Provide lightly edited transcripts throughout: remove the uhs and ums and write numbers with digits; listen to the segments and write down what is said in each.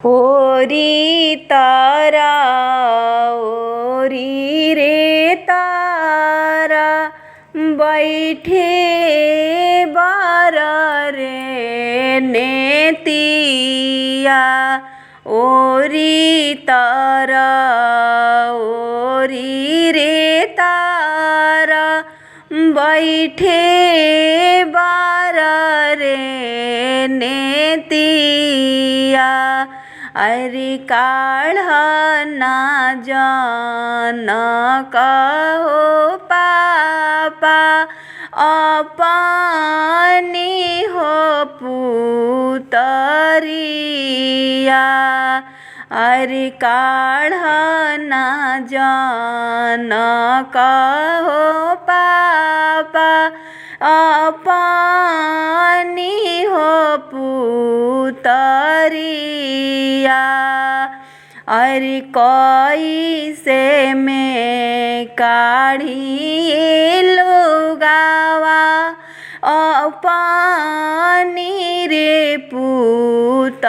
ओरी तारा ओरी रे तारा बैठे बार रे नेतिया। ओरी तारा ओरी रे तारा बैठे बार रे नेतिया। अरे काढ़ ना जान कहो पापा अपनी हो पुतरिया। अरे काढ़ ना जान कहो पापा अपनी हो पुतरिया। अरे कैसे में काढ़ी लुगावा अपनी रे पुतरिया।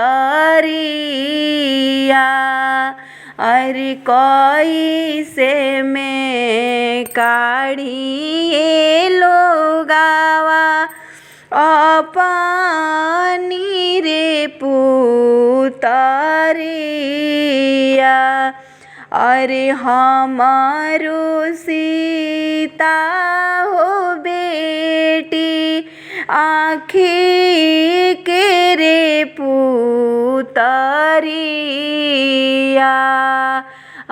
अरे कैसे में काढ़ी लुगावा अपनी रे पुतरिया। अरे हमारो सीता हो बेटी आँखी के रे पुतरिया।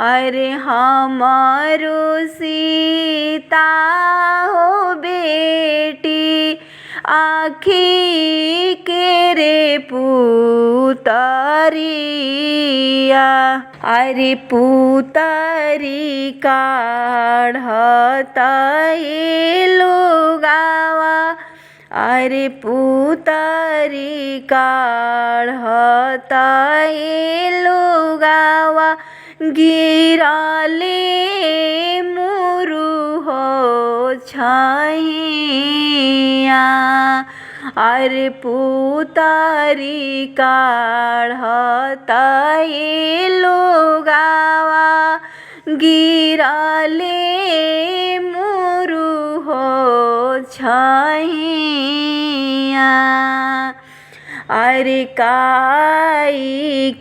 अरे हमारो सीता हो बेटी आँखी के रे पुतरिया। अरे पुतरी काढ़ता लुगावा। अरे पुतरी काढ़ता लुगावा गिराले मुरु हो छाइया। अरे पुतरी काढ़ता लुगावा गिराले मुरु हो छाइया। अरे काई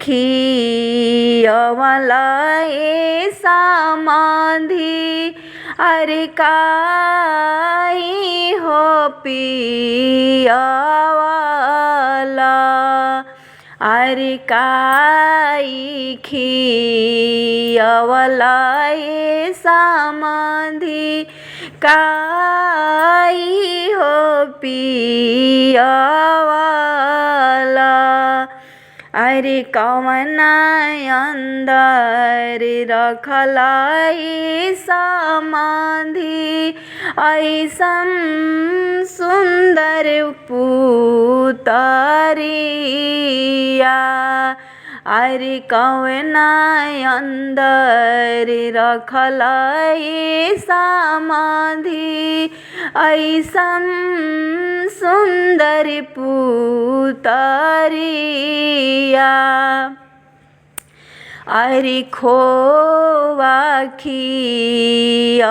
खियवलाई समाधि। अरे काई हो पियवाला। अरे काई खियवलाई समाधि काई हो पियवाला। अरे कवना अंदर रखलाई समाधि ऐसन सुंदर पुतरिया। अरे कवना अंदर रखलाई समाधि ऐसन सुंदर पुतरिया। अरे खोवा खियवनी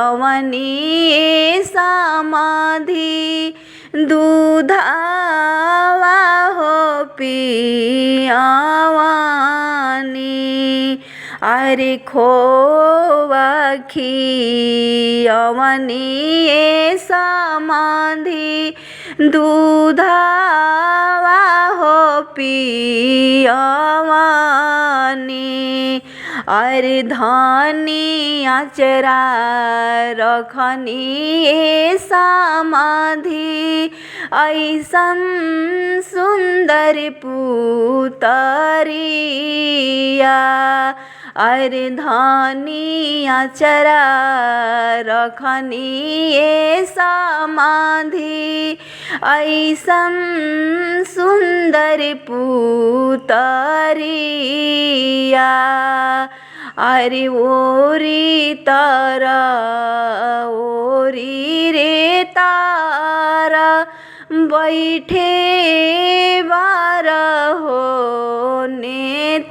समाधि दूधावा हो पियवानी। अरे खोवा खियवनी समाधि दूधावा हो पियवानी। अरे धनी आचरा रखनी समाधि ऐसन सुंदर पुतरिया। अरे धनी आचरा रखनी समाधि ऐसन सुंदर पुतरिया। अरे ओरी तारा ओरी रे तारा बैठे बारहो नेतिया।